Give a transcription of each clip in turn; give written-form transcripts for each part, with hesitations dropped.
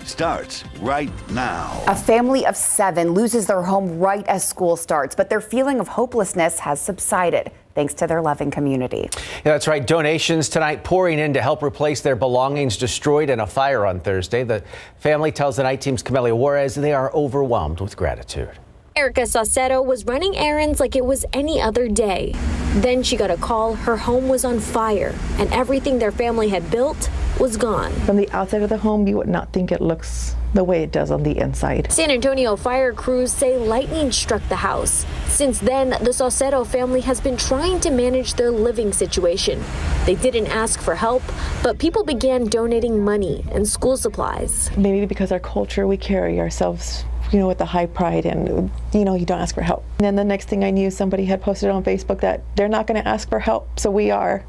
starts right now. A family of 7 loses their home right as school starts, but their feeling of hopelessness has subsided thanks to their loving community. Yeah, that's right. Donations tonight pouring in to help replace their belongings destroyed in a fire on Thursday. The family tells the Night Team's Camelia Juarez they are overwhelmed with gratitude. Erica Saucedo was running errands like it was any other day. Then she got a call her home was on fire and everything their family had built was gone. From the outside of the home, you would not think it looks the way it does on the inside. San Antonio fire crews say lightning struck the house. Since then, the Saucedo family has been trying to manage their living situation. They didn't ask for help, but people began donating money and school supplies. Maybe because our culture, we carry ourselves with a high pride and, you don't ask for help. And then the next thing I knew, somebody had posted on Facebook that they're not going to ask for help, so we are.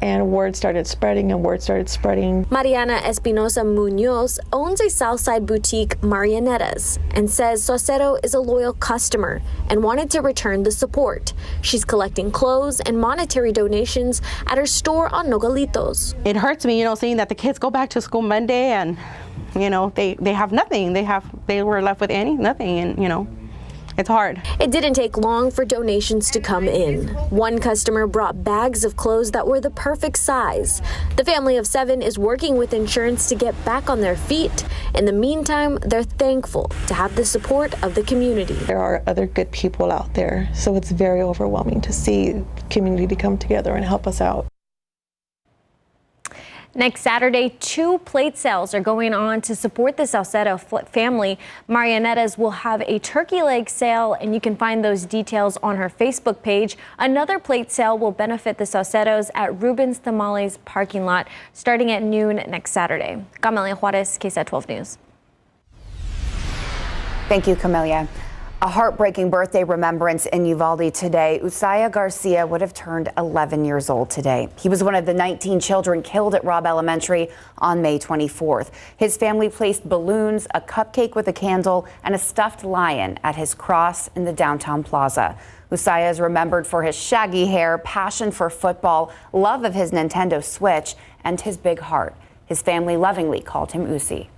And word started spreading and word started spreading. Mariana Espinosa Munoz owns a Southside boutique, Marianetta's, and says Saucedo is a loyal customer and wanted to return the support. She's collecting clothes and monetary donations at her store on Nogalitos. It hurts me, seeing that the kids go back to school Monday and, they have nothing. They were left with nothing, and, it's hard. It didn't take long for donations to come in. One customer brought bags of clothes that were the perfect size. The family of 7 is working with insurance to get back on their feet. In the meantime, they're thankful to have the support of the community. There are other good people out there, so it's very overwhelming to see the community come together and help us out. Next Saturday, 2 plate sales are going on to support the Saucedo family. Marianetta's will have a turkey leg sale, and you can find those details on her Facebook page. Another plate sale will benefit the Saucedos at Ruben's Tamales parking lot starting at noon next Saturday. Camelia Juarez, KSAT 12 News. Thank you, Camelia. A heartbreaking birthday remembrance in Uvalde today. Usaya Garcia would have turned 11 years old today. He was one of the 19 children killed at Robb Elementary on May 24th. His family placed balloons, a cupcake with a candle, and a stuffed lion at his cross in the downtown plaza. Usaya is remembered for his shaggy hair, passion for football, love of his Nintendo Switch, and his big heart. His family lovingly called him Usi.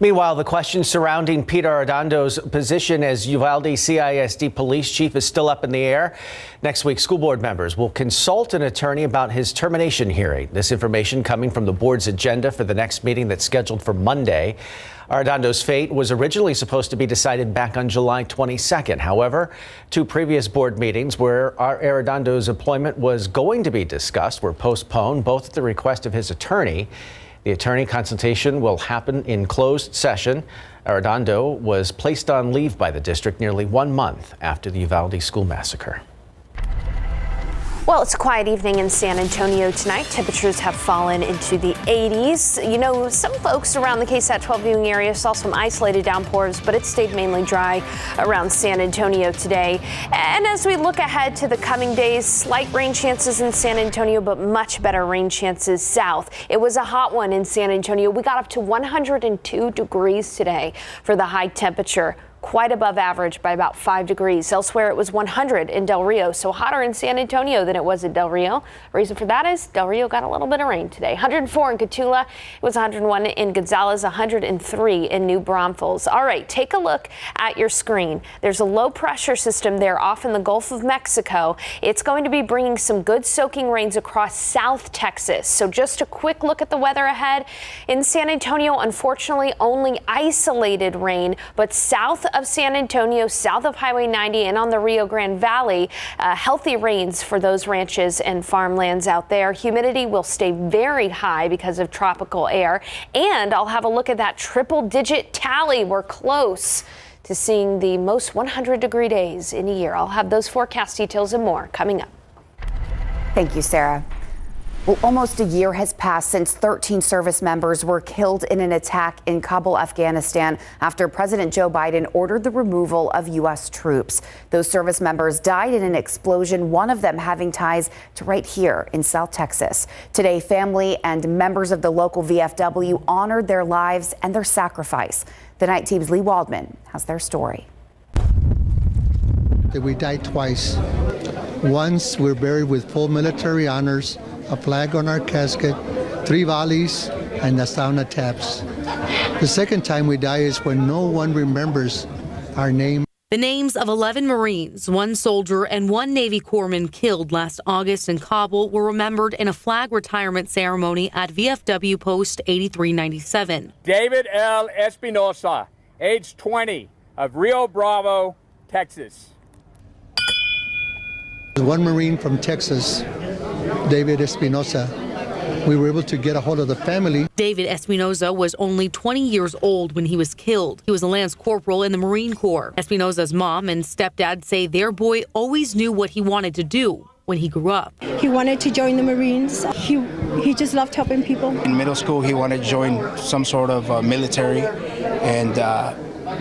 Meanwhile, the question surrounding Pete Arredondo's position as Uvalde CISD police chief is still up in the air. Next week, school board members will consult an attorney about his termination hearing. This information coming from the board's agenda for the next meeting that's scheduled for Monday. Arredondo's fate was originally supposed to be decided back on July 22nd. However, 2 previous board meetings where Arredondo's appointment was going to be discussed were postponed, both at the request of his attorney. The attorney consultation will happen in closed session. Arredondo was placed on leave by the district nearly 1 month after the Uvalde school massacre. Well, it's a quiet evening in San Antonio tonight. Temperatures have fallen into the 80s. Some folks around the KSAT 12 viewing area saw some isolated downpours, but it stayed mainly dry around San Antonio today. And as we look ahead to the coming days, slight rain chances in San Antonio, but much better rain chances south. It was a hot one in San Antonio. We got up to 102 degrees today for the high temperature. Quite above average by about 5 degrees. Elsewhere, it was 100 in Del Rio, so hotter in San Antonio than it was in Del Rio. Reason for that is Del Rio got a little bit of rain today. 104 in Cotulla. It was 101 in Gonzales, 103 in New Braunfels. All right, take a look at your screen. There's a low pressure system there off in the Gulf of Mexico. It's going to be bringing some good soaking rains across South Texas. So just a quick look at the weather ahead. In San Antonio, unfortunately, only isolated rain, but south of San Antonio, south of Highway 90 and on the Rio Grande Valley, healthy rains for those ranches and farmlands out there. Humidity will stay very high because of tropical air. And I'll have a look at that triple-digit tally. We're close to seeing the most 100-degree days in a year. I'll have those forecast details and more coming up. Thank you, Sarah. Well, almost a year has passed since 13 service members were killed in an attack in Kabul, Afghanistan, after President Joe Biden ordered the removal of U.S. troops. Those service members died in an explosion, one of them having ties to right here in South Texas. Today, family and members of the local VFW honored their lives and their sacrifice. The Night Team's Lee Waldman has their story. We died twice. Once we're buried with full military honors, a flag on our casket, 3 volleys, and the sauna taps. The second time we die is when no one remembers our name. The names of 11 Marines, 1 soldier, and 1 Navy corpsman killed last August in Kabul were remembered in a flag retirement ceremony at VFW Post 8397. David L. Espinosa, age 20, of Rio Bravo, Texas. One Marine from Texas, David Espinosa. We were able to get a hold of the family. David Espinosa was only 20 years old when he was killed. He was a Lance Corporal in the Marine Corps. Espinosa's mom and stepdad say their boy always knew what he wanted to do when he grew up. He wanted to join the Marines. He just loved helping people. In middle school, he wanted to join some sort of military. And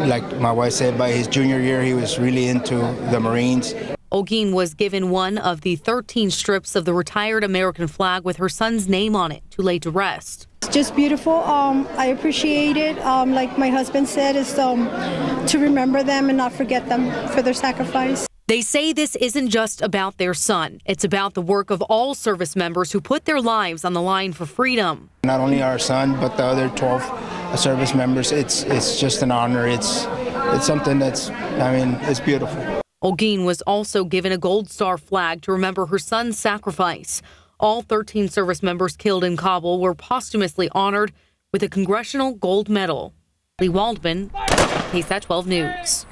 like my wife said, by his junior year, he was really into the Marines. Olguin was given one of the 13 strips of the retired American flag with her son's name on it to lay to rest. It's just beautiful. I appreciate it. Like my husband said, is to remember them and not forget them for their sacrifice. They say this isn't just about their son. It's about the work of all service members who put their lives on the line for freedom. Not only our son, but the other 12 service members. It's just an honor. It's something that's, it's beautiful. Olguin was also given a Gold Star flag to remember her son's sacrifice. All 13 service members killed in Kabul were posthumously honored with a Congressional Gold Medal. Lee Waldman, KSAT 12 News.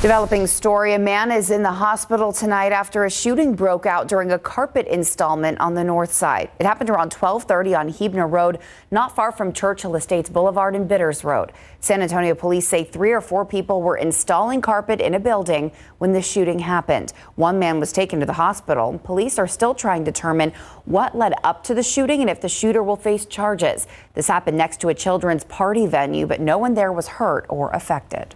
Developing story, a man is in the hospital tonight after a shooting broke out during a carpet installment on the north side. It happened around 12:30 on Hebner Road, not far from Churchill Estates Boulevard and Bitters Road. San Antonio police say 3 or 4 people were installing carpet in a building when the shooting happened. One man was taken to the hospital. Police are still trying to determine what led up to the shooting and if the shooter will face charges. This happened next to a children's party venue, but no one there was hurt or affected.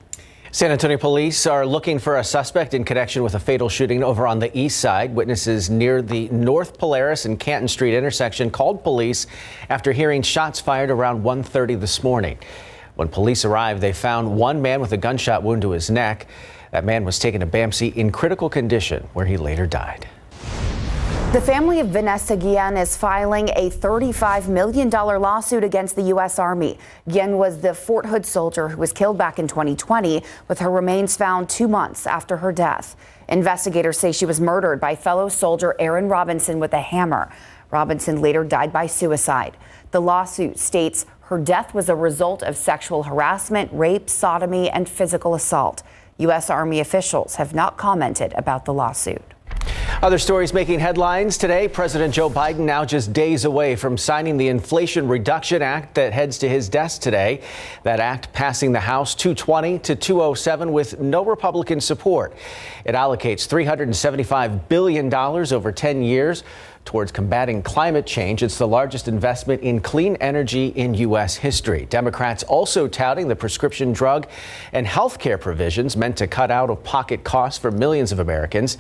San Antonio police are looking for a suspect in connection with a fatal shooting over on the east side. Witnesses near the North Polaris and Canton Street intersection called police after hearing shots fired around 1:30 this morning. When police arrived, they found one man with a gunshot wound to his neck. That man was taken to BAMC in critical condition, where he later died. The family of Vanessa Guillen is filing a $35 million lawsuit against the U.S. Army. Guillen was the Fort Hood soldier who was killed back in 2020, with her remains found 2 months after her death. Investigators say she was murdered by fellow soldier Aaron Robinson with a hammer. Robinson later died by suicide. The lawsuit states her death was a result of sexual harassment, rape, sodomy, and physical assault. U.S. Army officials have not commented about the lawsuit. Other stories making headlines today. President Joe Biden now just days away from signing the Inflation Reduction Act that heads to his desk today. That act passing the House 220 to 207 with no Republican support. It allocates $375 billion over 10 years towards combating climate change. It's the largest investment in clean energy in U.S. history. Democrats also touting the prescription drug and health care provisions meant to cut out-of-pocket costs for millions of Americans.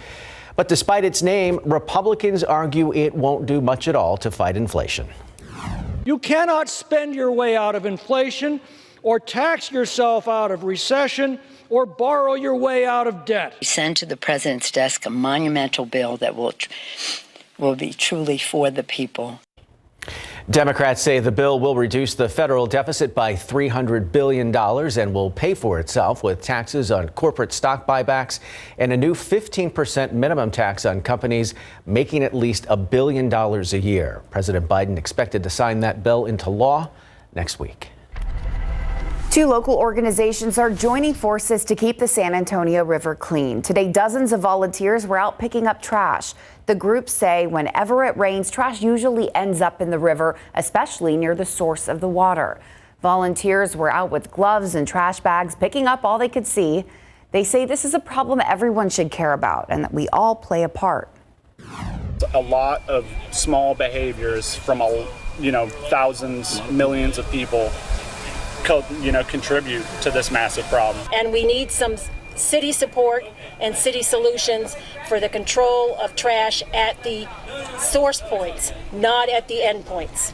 But despite its name, Republicans argue it won't do much at all to fight inflation. You cannot spend your way out of inflation or tax yourself out of recession or borrow your way out of debt. We send to the president's desk a monumental bill that will be truly for the people. Democrats say the bill will reduce the federal deficit by $300 billion and will pay for itself with taxes on corporate stock buybacks and a new 15% minimum tax on companies making at least $1 billion a year. President Biden expected to sign that bill into law next week. 2 local organizations are joining forces to keep the San Antonio River clean. Today, dozens of volunteers were out picking up trash. The groups say whenever it rains, trash usually ends up in the river, especially near the source of the water. Volunteers were out with gloves and trash bags, picking up all they could see. They say this is a problem everyone should care about and that we all play a part. A lot of small behaviors from thousands, millions of people contribute to this massive problem. And we need some city support and city solutions for the control of trash at the source points, not at the end points.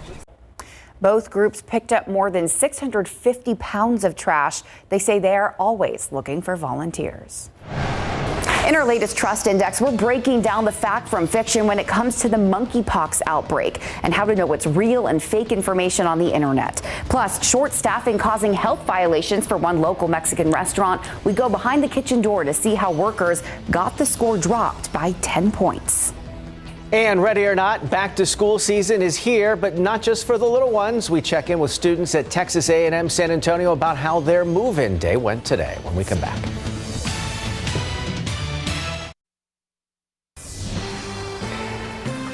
Both groups picked up more than 650 pounds of trash. They say they are always looking for volunteers. In our latest Trust Index, we're breaking down the fact from fiction when it comes to the monkeypox outbreak and how to know what's real and fake information on the internet. Plus, short staffing causing health violations for one local Mexican restaurant. We go behind the kitchen door to see how workers got the score dropped by 10 points. And ready or not, back to school season is here, but not just for the little ones. We check in with students at Texas A&M San Antonio about how their move-in day went today when we come back.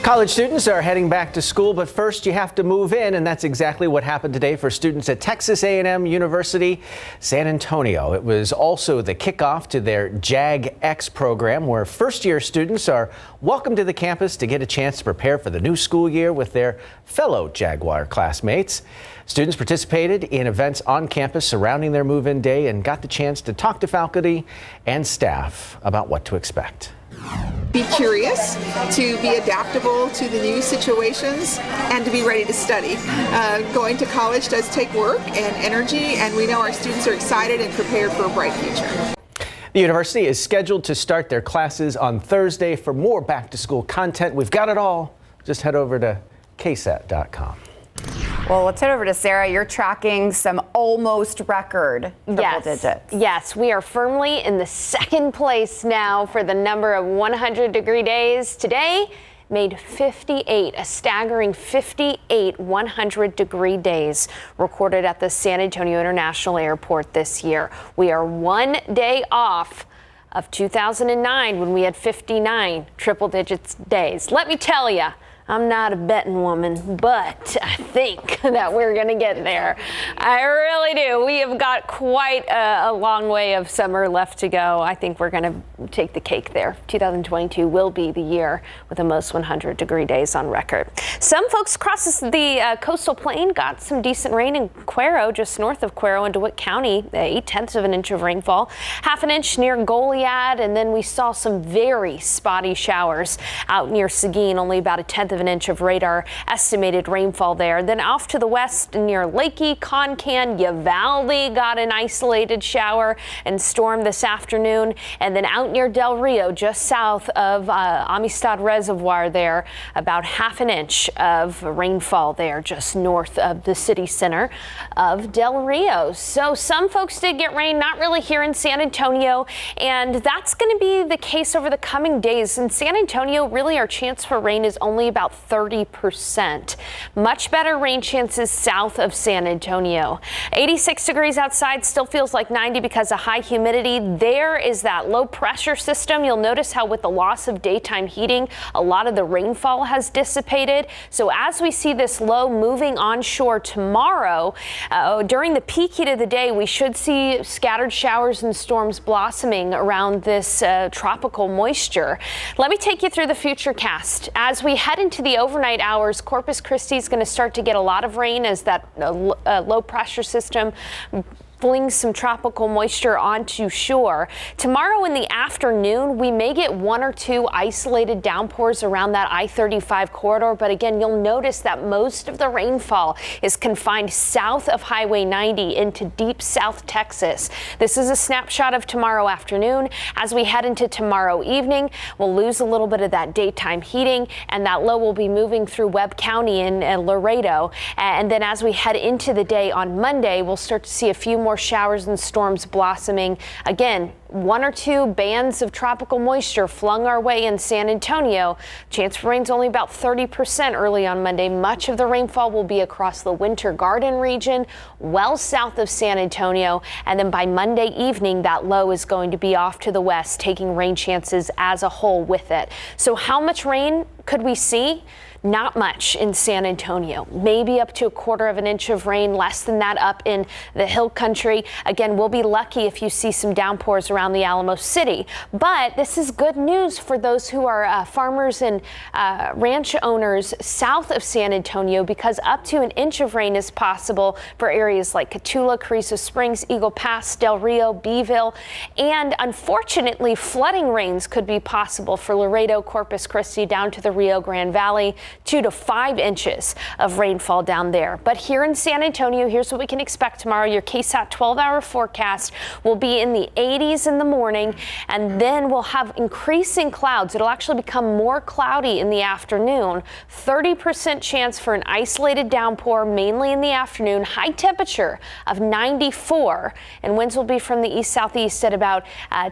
College students are heading back to school, but first you have to move in, and that's exactly what happened today for students at Texas A&M University San Antonio. It was also the kickoff to their JAG-X program, where first-year students are welcome to the campus to get a chance to prepare for the new school year with their fellow Jaguar classmates. Students participated in events on campus surrounding their move-in day and got the chance to talk to faculty and staff about what to expect. Be curious, to be adaptable to the new situations, and to be ready to study. Going to college does take work and energy, and we know our students are excited and prepared for a bright future. The university is scheduled to start their classes on Thursday. For more back-to-school content, we've got it all. Just head over to KSAT.com. Well, let's head over to Sarah. You're tracking some almost record triple digits. Yes, we are firmly in the second place now for the number of 100-degree days. Today made 58, a staggering 58 100-degree days recorded at the San Antonio International Airport this year. We are one day off of 2009 when we had 59 triple digits days. Let me tell you, I'm not a betting woman, but I think that we're going to get there. I really do. We have got quite a long way of summer left to go. I think we're going to take the cake there. 2022 will be the year with the most 100-degree days on record. Some folks across the coastal plain got some decent rain in Cuero, just north of Cuero in DeWitt County, 0.8 of an inch of rainfall, half an inch near Goliad, and then we saw some very spotty showers out near Seguin, only about 1/10 of an inch of radar estimated rainfall there. Then off to the west near Lakey, Concan, Uvalde got an isolated shower and storm this afternoon. And then out near Del Rio, just south of Amistad Reservoir there, about half an inch of rainfall there just north of the city center of Del Rio. So some folks did get rain, not really here in San Antonio, and that's going to be the case over the coming days. In San Antonio, really our chance for rain is only about 30%. Much better rain chances south of San Antonio. 86 degrees outside, still feels like 90 because of high humidity. There is that low pressure system. You'll notice how with the loss of daytime heating, a lot of the rainfall has dissipated. So as we see this low moving onshore tomorrow, during the peak heat of the day, we should see scattered showers and storms blossoming around this tropical moisture. Let me take you through the FUTURECAST. As we head into the overnight hours, Corpus Christi is going to start to get a lot of rain as that low pressure system flings some tropical moisture onto shore. Tomorrow in the afternoon, we may get one or two isolated downpours around that I-35 corridor, but again, you'll notice that most of the rainfall is confined south of Highway 90 into deep South Texas. This is a snapshot of tomorrow afternoon. As we head into tomorrow evening, we'll lose a little bit of that daytime heating, and that low will be moving through Webb County in Laredo. And then as we head into the day on Monday, we'll start to see a few more showers and storms blossoming. Again, one or two bands of tropical moisture flung our way in San Antonio. Chance for rain's only about 30% early on Monday. Much of the rainfall will be across the Winter Garden region, well south of San Antonio. And then by Monday evening, that low is going to be off to the west, taking rain chances as a whole with it. So how much rain could we see? Not much in San Antonio, maybe up to 1/4 of an inch of rain, less than that up in the hill country. Again, we'll be lucky if you see some downpours around the Alamo City. But this is good news for those who are farmers and ranch owners south of San Antonio, because up to 1 inch of rain is possible for areas like Cotulla, Carrizo Springs, Eagle Pass, Del Rio, Beeville. And unfortunately, flooding rains could be possible for Laredo, Corpus Christi, down to the Rio Grande Valley. 2 to 5 inches of rainfall down there. But here in San Antonio, here's what we can expect tomorrow. Your KSAT 12-hour forecast will be in the 80s in the morning, and then we'll have increasing clouds. It'll actually become more cloudy in the afternoon. 30% chance for an isolated downpour, mainly in the afternoon. High temperature of 94, and winds will be from the east-southeast at about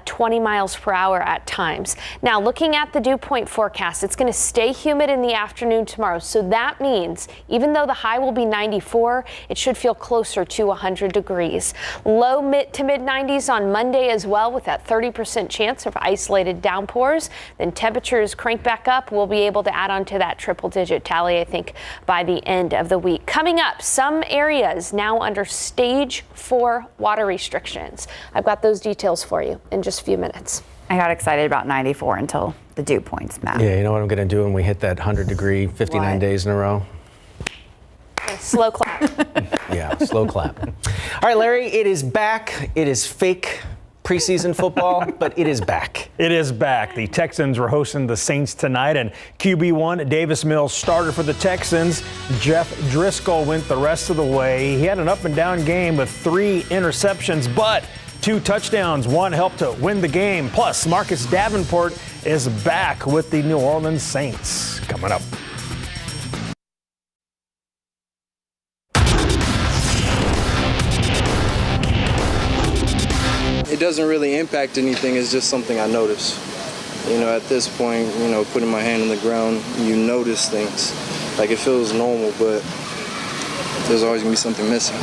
20 miles per hour at times. Now, looking at the dew point forecast, it's going to stay humid in the afternoon tomorrow. So that means even though the high will be 94, it should feel closer to 100 degrees. Low to mid 90s on Monday as well, with that 30% chance of isolated downpours. Then temperatures crank back up. We'll be able to add on to that triple-digit tally, I think, by the end of the week. Coming up, some areas now under stage 4 water restrictions. I've got those details for you in just a few minutes. I got excited about 94 until the dew points, Matt. Yeah, you know what I'm going to do when we hit that 100-degree 59 days in a row? Slow clap. Yeah, slow clap. All right, Larry, it is back. It is fake preseason football, but it is back. It is back. The Texans were hosting the Saints tonight, and QB1 Davis Mills started for the Texans. Jeff Driscoll went the rest of the way. He had an up-and-down game with 3 interceptions, but 2 touchdowns. One helped to win the game. Plus, Marcus Davenport is back with the New Orleans Saints. Coming up. It doesn't really impact anything. It's just something I notice. You know, at this point, you know, putting my hand on the ground, you notice things. Like, it feels normal, but there's always going to be something missing.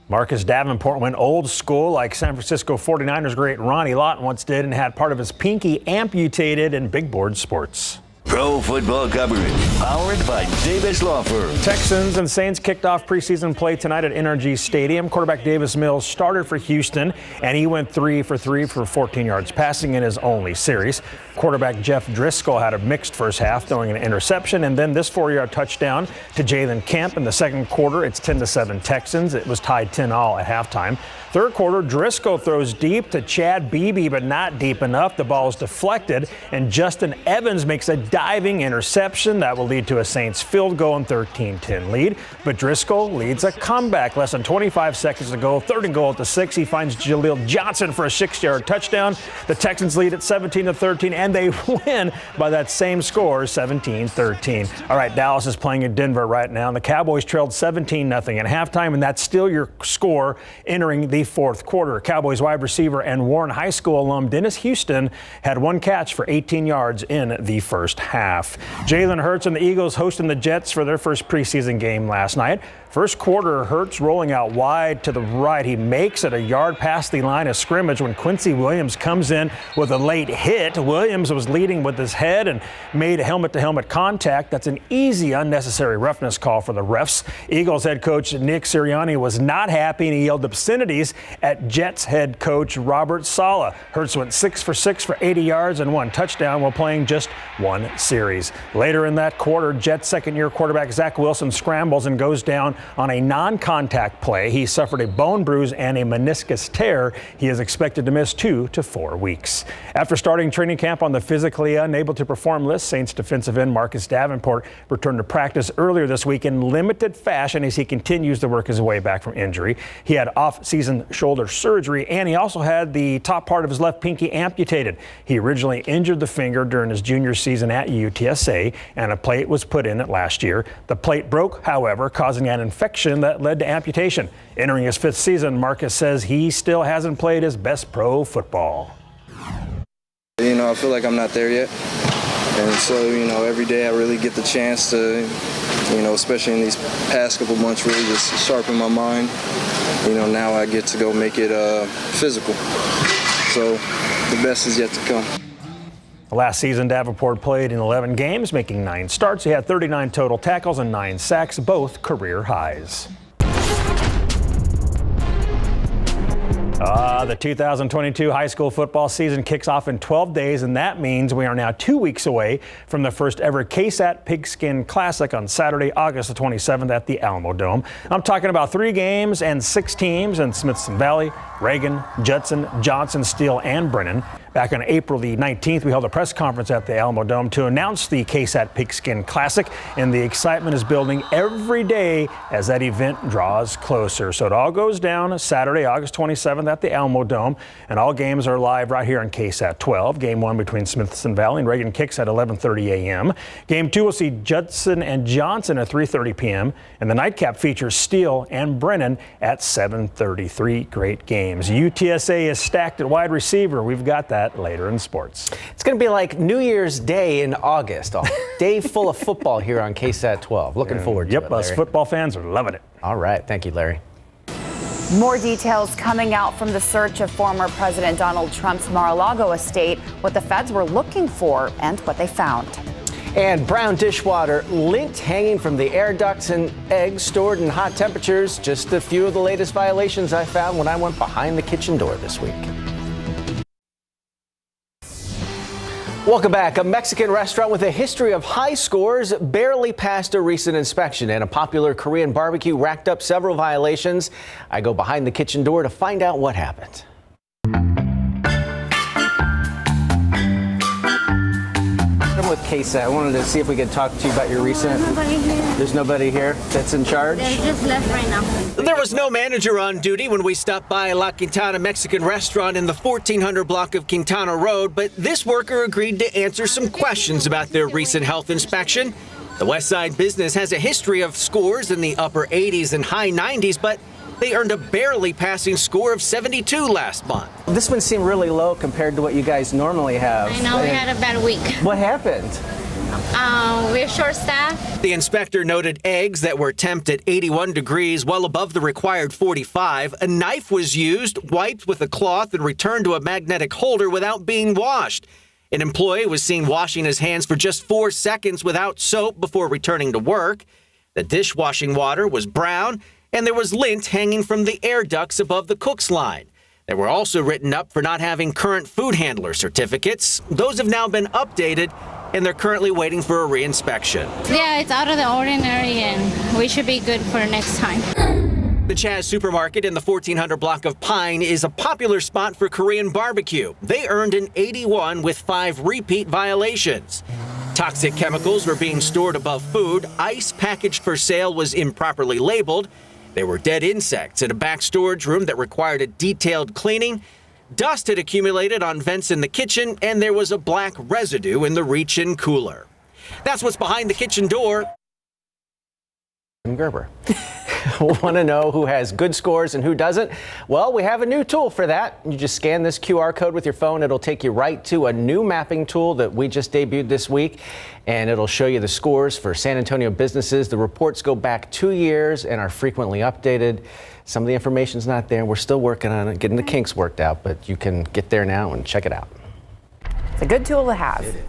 Marcus Davenport went old school like San Francisco 49ers great Ronnie Lott once did and had part of his pinky amputated in big board sports. Pro football coverage powered by Davis Law Firm. Texans and Saints kicked off preseason play tonight at NRG Stadium. Quarterback Davis Mills started for Houston, and he went 3 for 3 for 14 yards passing in his only series. Quarterback Jeff Driscoll had a mixed first half, throwing an interception, and then this 4-yard touchdown to Jalen Kemp in the second quarter. It's 10-7 Texans. It was tied 10-all at halftime. Third quarter, Driscoll throws deep to Chad Beebe, but not deep enough. The ball is deflected, and Justin Evans makes a diving interception that will lead to a Saints field goal and 13-10 lead. But Driscoll leads a comeback. Less than 25 seconds to go. 3rd and goal at the 6. He finds Jaleel Johnson for a 6-yard touchdown. The Texans lead at 17-13, and they win by that same score, 17-13. All right, Dallas is playing in Denver right now, and the Cowboys trailed 17-0 at halftime, and that's still your score entering the fourth quarter. Cowboys wide receiver and Warren High School alum Dennis Houston had 1 catch for 18 yards in the first half. Jalen Hurts and the Eagles hosting the Jets for their first preseason game last night. First quarter, Hurts rolling out wide to the right. He makes it a yard past the line of scrimmage when Quincy Williams comes in with a late hit. Williams was leading with his head and made helmet-to-helmet contact. That's an easy, unnecessary roughness call for the refs. Eagles head coach Nick Sirianni was not happy, and he yelled obscenities at Jets head coach Robert Saleh. Hurts went 6 for 6 for 80 yards and 1 touchdown while playing just 1 series. Later in that quarter, Jets second-year quarterback Zach Wilson scrambles and goes down on a non-contact play. He suffered a bone bruise and a meniscus tear. He is expected to miss 2 to 4 weeks. After starting training camp on the physically unable to perform list, Saints defensive end Marcus Davenport returned to practice earlier this week in limited fashion as he continues to work his way back from injury. He had off-season shoulder surgery, and he also had the top part of his left pinky amputated. He originally injured the finger during his junior season at UTSA, and a plate was put in it last year. The plate broke, however, causing an infection that led to amputation. Entering his 5th season, Marcus says he still hasn't played his best pro football. You know, I feel like I'm not there yet. And so, you know, every day I really get the chance to, you know, especially in these past couple months, really just sharpen my mind. You know, now I get to go make it physical. So the best is yet to come. Last season, Davenport played in 11 games, making 9 starts. He had 39 total tackles and 9 sacks, both career highs. The 2022 high school football season kicks off in 12 days, and that means we are now 2 weeks away from the first ever KSAT Pigskin Classic on Saturday, August the 27th at the Alamo Dome. I'm talking about 3 games and 6 teams in Smithson Valley, Reagan, Judson, Johnson, Steele, and Brennan. Back on April the 19th, we held a press conference at the Alamo Dome to announce the KSAT Pigskin Classic, and the excitement is building every day as that event draws closer. So it all goes down Saturday, August 27th at the Alamo Dome, and all games are live right here on KSAT 12. Game 1 between Smithson Valley and Reagan kicks at 11:30 a.m. Game 2 will see Judson and Johnson at 3:30 p.m., and the nightcap features Steele and Brennan at 7:33. Great games. UTSA is stacked at wide receiver. We've got that later in sports. It's going to be like New Year's Day in August. A day full of football here on KSAT 12. Looking forward to it, Larry. Us football fans are loving it. All right. Thank you, Larry. More details coming out from the search of former President Donald Trump's Mar-a-Lago estate, what the feds were looking for and what they found. And brown dishwater, lint hanging from the air ducts, and eggs stored in hot temperatures. Just a few of the latest violations I found when I went behind the kitchen door this week. Welcome back. A Mexican restaurant with a history of high scores barely passed a recent inspection, and a popular Korean barbecue racked up several violations. I go behind the kitchen door to find out what happened. I'm with KSAT. I wanted to see if we could talk to you about your recent. There's nobody here that's in charge? They're just left right now. There was no manager on duty when we stopped by La Quintana Mexican restaurant in the 1400 block of Quintana Road, but this worker agreed to answer some questions about their recent health inspection. The West Side business has a history of scores in the upper 80s and high 90s, but they earned a barely passing score of 72 last month. This one seemed really low compared to what you guys normally have. I know we had a bad week. What happened? We're short-staffed. The inspector noted eggs that were temped at 81 degrees, well above the required 45. A knife was used, wiped with a cloth, and returned to a magnetic holder without being washed. An employee was seen washing his hands for just 4 seconds without soap before returning to work. The dishwashing water was brown, and there was lint hanging from the air ducts above the cook's line. They were also written up for not having current food handler certificates. Those have now been updated, and they're currently waiting for a reinspection. Yeah, it's out of the ordinary, and we should be good for next time. The Chaz supermarket in the 1400 block of Pine is a popular spot for Korean barbecue. They earned an 81 with 5 repeat violations. Toxic chemicals were being stored above food. Ice packaged for sale was improperly labeled. There were dead insects in a back storage room that required a detailed cleaning. Dust had accumulated on vents in the kitchen, and there was a black residue in the reach-in cooler. That's what's behind the kitchen door. Gerber. Want to know who has good scores and who doesn't? Well, we have a new tool for that. You just scan this QR code with your phone. It'll take you right to a new mapping tool that we just debuted this week, and it'll show you the scores for San Antonio businesses. The reports go back 2 years and are frequently updated. Some of the information's not there. We're still working on it, getting the kinks worked out, but you can get there now and check it out. It's a good tool to have. It is.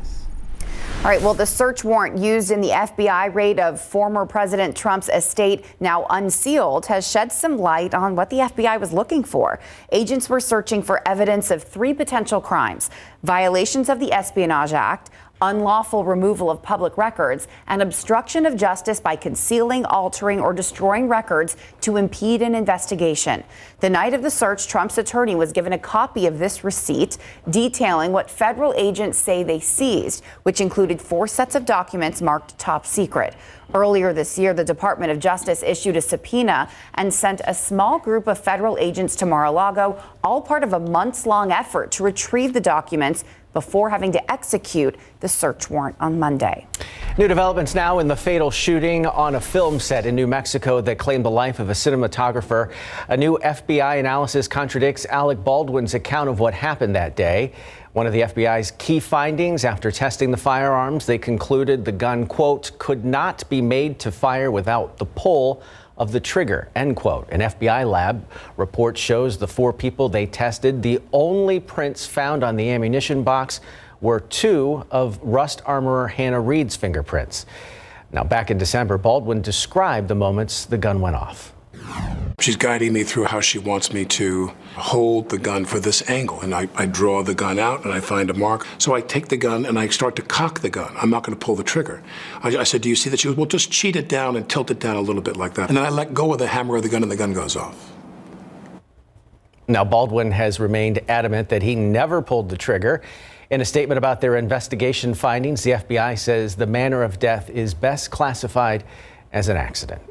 All right, well, the search warrant used in the FBI raid of former President Trump's estate, now unsealed, has shed some light on what the FBI was looking for. Agents were searching for evidence of 3 potential crimes: violations of the Espionage Act, unlawful removal of public records, and obstruction of justice by concealing, altering, or destroying records to impede an investigation. The night of the search, Trump's attorney was given a copy of this receipt detailing what federal agents say they seized, which included 4 sets of documents marked top secret. Earlier this year, the Department of Justice issued a subpoena and sent a small group of federal agents to Mar-a-Lago, all part of a months-long effort to retrieve the documents before having to execute the search warrant on Monday. New developments now in the fatal shooting on a film set in New Mexico that claimed the life of a cinematographer. A new FBI analysis contradicts Alec Baldwin's account of what happened that day. One of the FBI's key findings after testing the firearms, they concluded the gun, quote, could not be made to fire without the pull of the trigger, end quote. An FBI lab report shows the 4 people they tested, the only prints found on the ammunition box were 2 of Rust armorer Hannah Reed's fingerprints. Now, back in December, Baldwin described the moments the gun went off. She's guiding me through how she wants me to hold the gun for this angle. And I draw the gun out and I find a mark. So I take the gun and I start to cock the gun. I'm not going to pull the trigger. I said, do you see that? She goes, well, just cheat it down and tilt it down a little bit like that. And then I let go of the hammer of the gun and the gun goes off. Now, Baldwin has remained adamant that he never pulled the trigger. In a statement about their investigation findings, the FBI says the manner of death is best classified as an accident.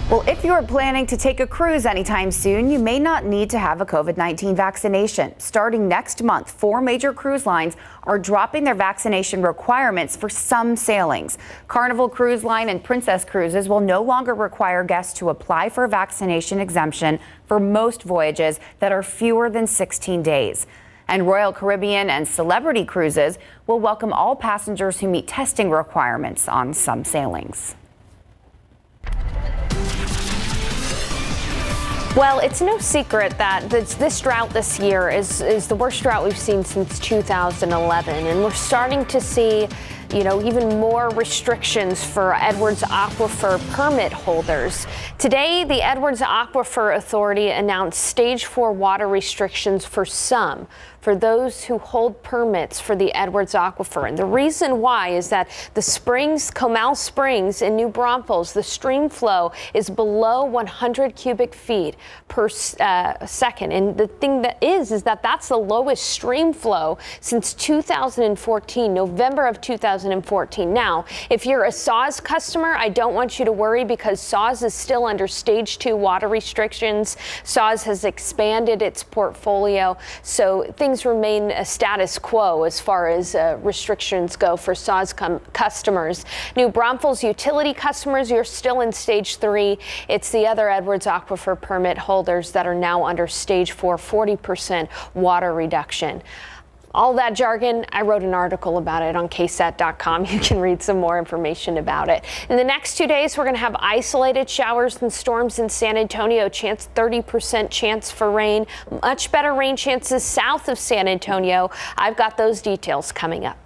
Well, if you're planning to take a cruise anytime soon, you may not need to have a COVID-19 vaccination. Starting next month, 4 major cruise lines are dropping their vaccination requirements for some sailings. Carnival Cruise Line and Princess Cruises will no longer require guests to apply for a vaccination exemption for most voyages that are fewer than 16 days. And Royal Caribbean and Celebrity Cruises will welcome all passengers who meet testing requirements on some sailings. Well, it's no secret that this drought this year is the worst drought we've seen since 2011. And we're starting to see, even more restrictions for Edwards Aquifer permit holders. Today, the Edwards Aquifer Authority announced stage 4 water restrictions for those who hold permits for the Edwards Aquifer. And the reason why is that the springs, Comal Springs in New Braunfels, the stream flow is below 100 cubic feet per second. And the thing is that that's the lowest stream flow since 2014, November of 2014. Now, if you're a SAWS customer, I don't want you to worry because SAWS is still under stage 2 water restrictions. SAWS has expanded its portfolio, so things remain a status quo as far as restrictions go for SAWS customers. New Braunfels utility customers, you're still in stage 3. It's the other Edwards Aquifer permit holders that are now under stage 4, 40% water reduction. All that jargon, I wrote an article about it on KSAT.com. You can read some more information about it. In the next 2 days, we're going to have isolated showers and storms in San Antonio. 30% chance for rain. Much better rain chances south of San Antonio. I've got those details coming up.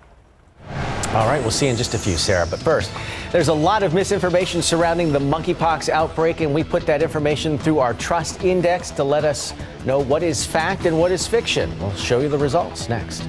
All right, we'll see in just a few, Sarah. But first, there's a lot of misinformation surrounding the monkeypox outbreak, and we put that information through our Trust Index to let us know what is fact and what is fiction. We'll show you the results next.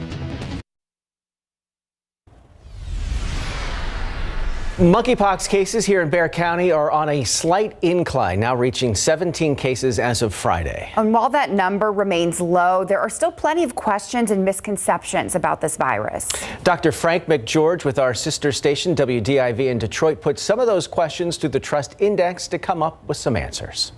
Monkeypox cases here in Bexar County are on a slight incline, now reaching 17 cases as of Friday. And while that number remains low, there are still plenty of questions and misconceptions about this virus. Dr. Frank McGeorge with our sister station WDIV in Detroit put some of those questions through the Trust Index to come up with some answers.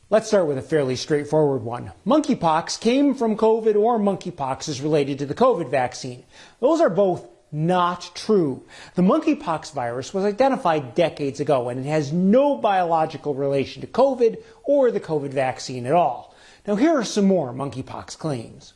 Let's start with a fairly straightforward one. Monkeypox came from COVID, or monkeypox is related to the COVID vaccine. Those are both not true. The monkeypox virus was identified decades ago, and it has no biological relation to COVID or the COVID vaccine at all. Now, here are some more monkeypox claims.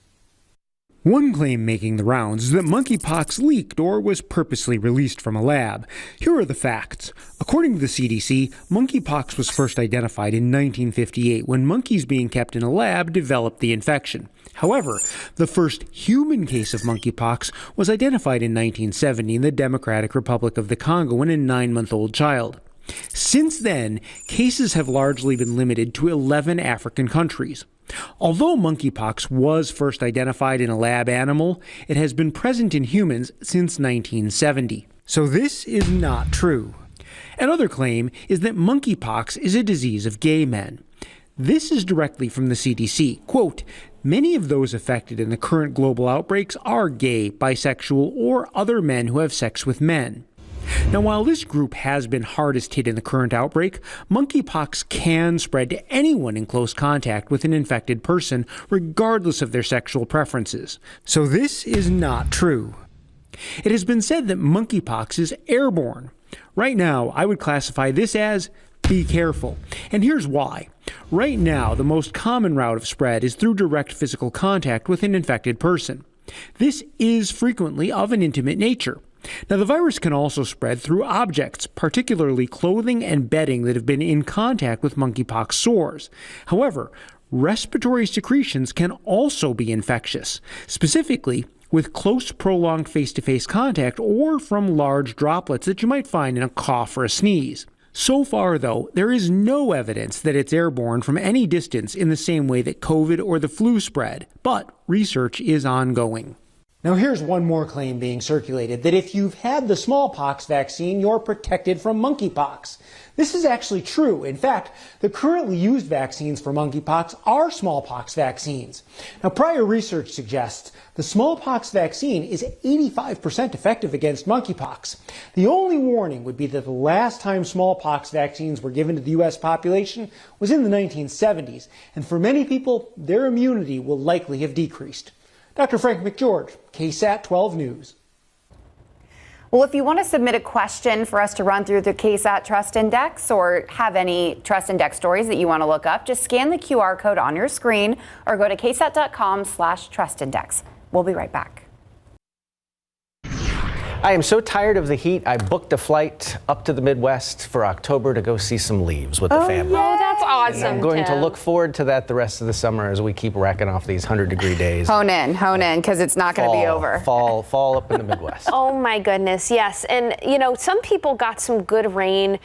One claim making the rounds is that monkeypox leaked or was purposely released from a lab. Here are the facts. According to the CDC, monkeypox was first identified in 1958 when monkeys being kept in a lab developed the infection. However, the first human case of monkeypox was identified in 1970 in the Democratic Republic of the Congo in a 9-month-old child. Since then, cases have largely been limited to 11 African countries. Although monkeypox was first identified in a lab animal, it has been present in humans since 1970. So this is not true. Another claim is that monkeypox is a disease of gay men. This is directly from the CDC. Quote, many of those affected in the current global outbreaks are gay, bisexual, or other men who have sex with men. Now, while this group has been hardest hit in the current outbreak, monkeypox can spread to anyone in close contact with an infected person, regardless of their sexual preferences. So this is not true. It has been said that monkeypox is airborne. Right now, I would classify this as be careful. And here's why. Right now, the most common route of spread is through direct physical contact with an infected person. This is frequently of an intimate nature. Now, the virus can also spread through objects, particularly clothing and bedding that have been in contact with monkeypox sores. However, respiratory secretions can also be infectious, specifically with close, prolonged face-to-face contact or from large droplets that you might find in a cough or a sneeze. So far, though, there is no evidence that it's airborne from any distance in the same way that COVID or the flu spread, but research is ongoing. Now here's one more claim being circulated, that if you've had the smallpox vaccine, you're protected from monkeypox. This is actually true. In fact, the currently used vaccines for monkeypox are smallpox vaccines. Now, prior research suggests the smallpox vaccine is 85% effective against monkeypox. The only warning would be that the last time smallpox vaccines were given to the U.S. population was in the 1970s, and for many people, their immunity will likely have decreased. Dr. Frank McGeorge, KSAT 12 News. Well, if you want to submit a question for us to run through the KSAT Trust Index or have any Trust Index stories that you want to look up, just scan the QR code on your screen or go to ksat.com/trustindex. We'll be right back. I am so tired of the heat, I booked a flight up to the Midwest for October to go see some leaves with the family. Oh, that's awesome. And I'm going Tim. to look forward to that the rest of the summer as we keep racking off these 100-degree days. Hone in, because it's not going to be over. Fall up in the Midwest. Oh my goodness, yes. And you know, some people got some good rain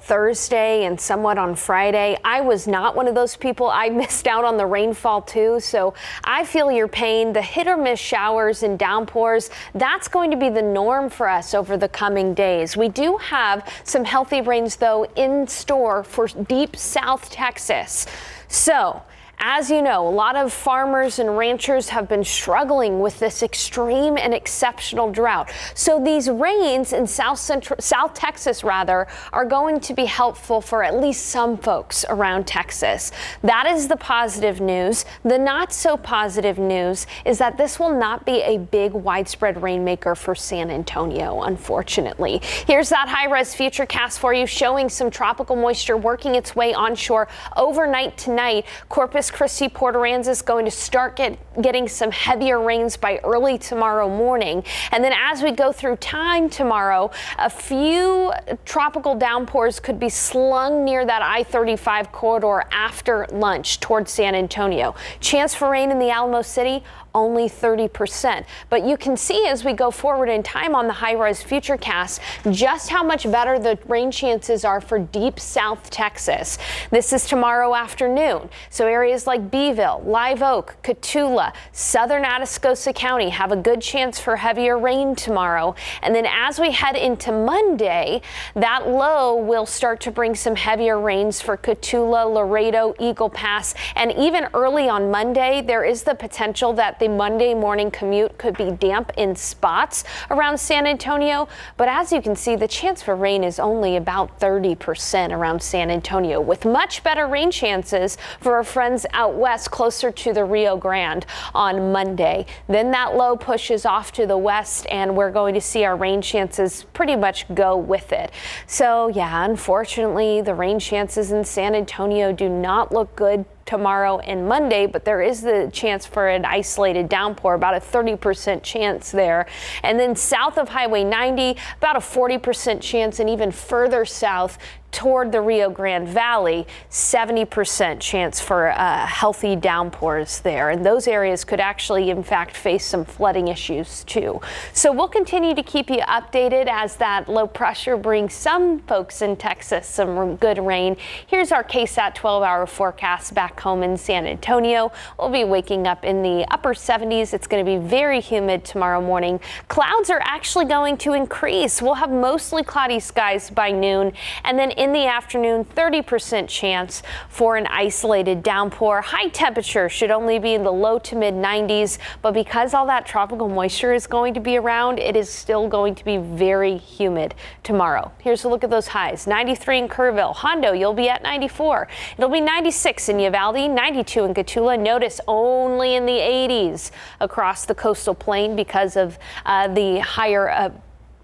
Thursday and somewhat on Friday. I was not one of those people. I missed out on the rainfall too. So I feel your pain. The hit or miss showers and downpours, that's going to be the norm for us over the coming days. We do have some healthy rains though in store for deep South Texas. So, as you know, a lot of farmers and ranchers have been struggling with this extreme and exceptional drought. So these rains in South Texas are going to be helpful for at least some folks around Texas. That is the positive news. The not so positive news is that this will not be a big widespread rainmaker for San Antonio, unfortunately. Here's that high-res FUTURECAST for you, showing some tropical moisture working its way onshore overnight tonight. Corpus Christi, Port Aransas going to start getting some heavier rains by early tomorrow morning. And then as we go through time tomorrow, a few tropical downpours could be slung near that I-35 corridor after lunch towards San Antonio. Chance for rain in the Alamo City, only 30%. But you can see as we go forward in time on the high-res FUTURECAST just how much better the rain chances are for deep South Texas. This is tomorrow afternoon. So areas like Beeville, Live Oak, Cotulla, southern Atascosa County have a good chance for heavier rain tomorrow. And then as we head into Monday, that low will start to bring some heavier rains for Cotulla, Laredo, Eagle Pass, and even early on Monday, there is the potential that the Monday morning commute could be damp in spots around San Antonio. But as you can see, the chance for rain is only about 30% around San Antonio, with much better rain chances for our friends out west closer to the Rio Grande on Monday. Then that low pushes off to the west and we're going to see our rain chances pretty much go with it. So yeah, unfortunately, the rain chances in San Antonio do not look good tomorrow and Monday, but there is the chance for an isolated downpour, about a 30% chance there. And then south of Highway 90, about a 40% chance, and even further south toward the Rio Grande Valley, 70% chance for healthy downpours there. And those areas could actually, in fact, face some flooding issues too. So we'll continue to keep you updated as that low pressure brings some folks in Texas some good rain. Here's our KSAT 12-hour forecast back home in San Antonio. We'll be waking up in the upper 70s. It's going to be very humid tomorrow morning. Clouds are actually going to increase. We'll have mostly cloudy skies by noon, and then in the afternoon, 30% chance for an isolated downpour. High temperature should only be in the low to mid 90s, but because all that tropical moisture is going to be around, it is still going to be very humid tomorrow. Here's a look at those highs. 93 in Kerrville. Hondo, you'll be at 94. It'll be 96 in Uvalde, 92 in Cotulla. Notice only in the 80s across the coastal plain because of the higher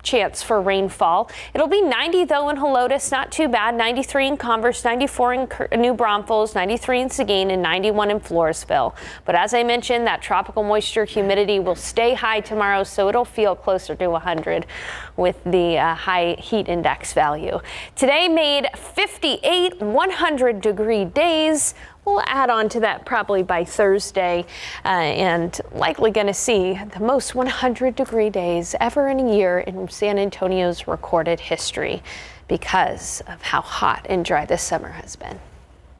chance for rainfall. It'll be 90 though in Helotes, not too bad. 93 in Converse, 94 in New Braunfels, 93 in Seguin, and 91 in Floresville. But as I mentioned, that tropical moisture humidity will stay high tomorrow, so it'll feel closer to 100 with the high heat index value. Today made 58 100-degree days. We'll add on to that probably by Thursday and likely going to see the most 100-degree days ever in a year in San Antonio's recorded history because of how hot and dry this summer has been.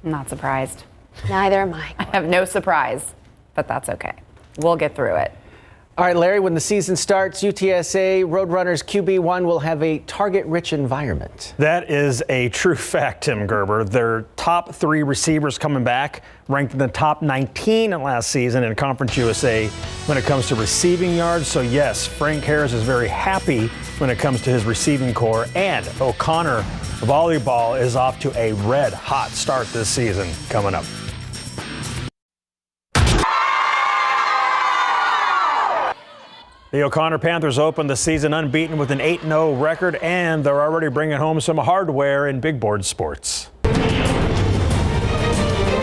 I'm not surprised. Neither am I. I have no surprise, but that's okay. We'll get through it. All right, Larry, when the season starts, UTSA Roadrunners QB1 will have a target-rich environment. That is a true fact, Tim Gerber. Their top 3 receivers coming back ranked in the top 19 last season in Conference USA when it comes to receiving yards. So, yes, Frank Harris is very happy when it comes to his receiving core. And O'Connor volleyball is off to a red-hot start this season coming up. The O'Connor Panthers opened the season unbeaten with an 8-0 record, and they're already bringing home some hardware in big board sports.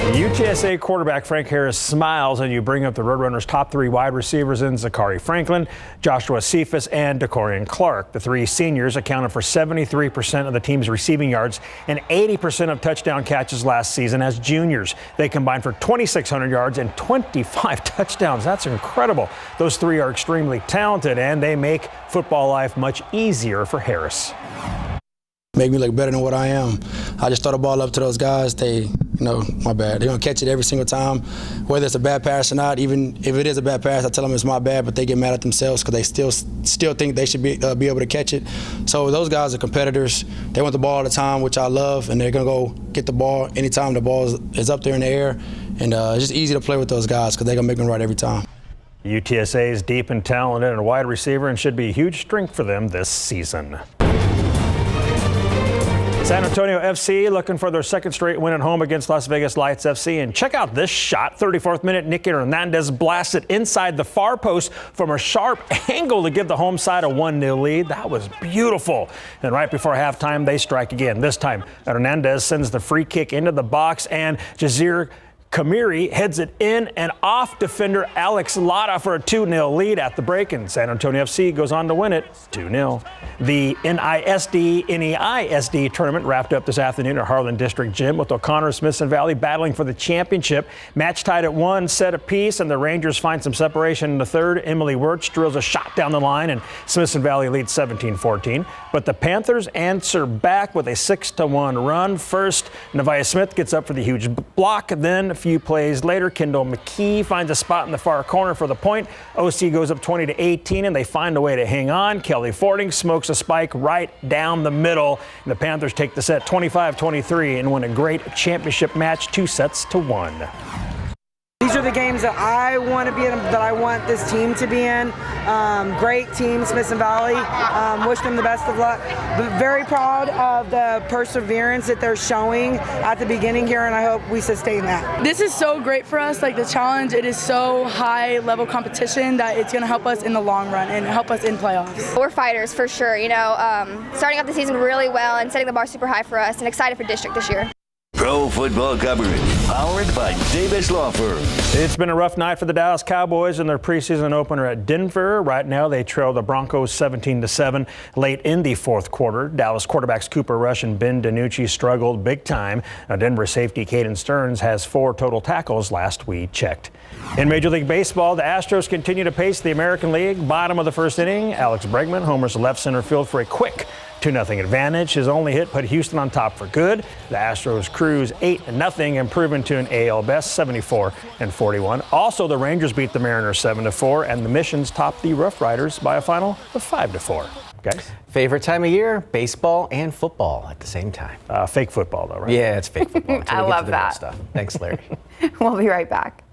UTSA quarterback Frank Harris smiles, and you bring up the Roadrunners' top 3 wide receivers in Zachary Franklin, Joshua Cephas, and DeCorian Clark. The 3 seniors accounted for 73% of the team's receiving yards and 80% of touchdown catches last season as juniors. They combined for 2,600 yards and 25 touchdowns. That's incredible. Those 3 are extremely talented, and they make football life much easier for Harris. Make me look better than what I am. I just throw the ball up to those guys. My bad. They're going to catch it every single time, whether it's a bad pass or not. Even if it is a bad pass, I tell them it's my bad, but they get mad at themselves because they still think they should be able to catch it. So those guys are competitors. They want the ball all the time, which I love, and they're going to go get the ball anytime the ball is up there in the air. And it's just easy to play with those guys because they're going to make them right every time. UTSA is deep in talent and a wide receiver and should be a huge strength for them this season. San Antonio FC looking for their second straight win at home against Las Vegas Lights FC. And check out this shot. 34th minute, Nicky Hernandez blasted inside the far post from a sharp angle to give the home side a 1-0 lead. That was beautiful. And right before halftime, they strike again. This time, Hernandez sends the free kick into the box, and Jazir Kamiri heads it in and off defender Alex Lotta for a 2-0 lead at the break, and San Antonio FC goes on to win it 2-0. The NEISD tournament wrapped up this afternoon at Harlan District Gym with O'Connor, Smithson Valley battling for the championship. Match tied at 1 set apiece, and the Rangers find some separation in the third. Emily Wirtz drills a shot down the line, and Smithson Valley leads 17-14. But the Panthers answer back with a 6-1 run. First, Nevaeh Smith gets up for the huge block. Then, a few plays later, Kendall McKee finds a spot in the far corner for the point. OC goes up 20-18, and they find a way to hang on. Kelly Fording smokes a spike right down the middle. And the Panthers take the set 25-23 and win a great championship match 2-1. These are the games that I want to be in, that I want this team to be in. Great team, Smithson Valley. Wish them the best of luck. But very proud of the perseverance that they're showing at the beginning here, and I hope we sustain that. This is so great for us, like the challenge. It is so high level competition that it's going to help us in the long run and help us in playoffs. We're fighters for sure, starting off the season really well and setting the bar super high for us, and excited for district this year. Pro football coverage, powered by Davis Law Firm. It's been a rough night for the Dallas Cowboys in their preseason opener at Denver. Right now, they trail the Broncos 17-7 late in the fourth quarter. Dallas quarterbacks Cooper Rush and Ben DiNucci struggled big time. Now, Denver safety Caden Stearns has 4 total tackles last we checked. In Major League Baseball, the Astros continue to pace the American League. Bottom of the first inning, Alex Bregman homers left center field for a quick 2-0 advantage. His only hit put Houston on top for good. The Astros cruise 8-0, improving to an AL best 74-41. Also, the Rangers beat the Mariners 7-4, and the Missions topped the Rough Riders by a final of 5-4. Guys, favorite time of year? Baseball and football at the same time. Fake football, though, right? Yeah, it's fake football. I love that stuff. Thanks, Larry. We'll be right back.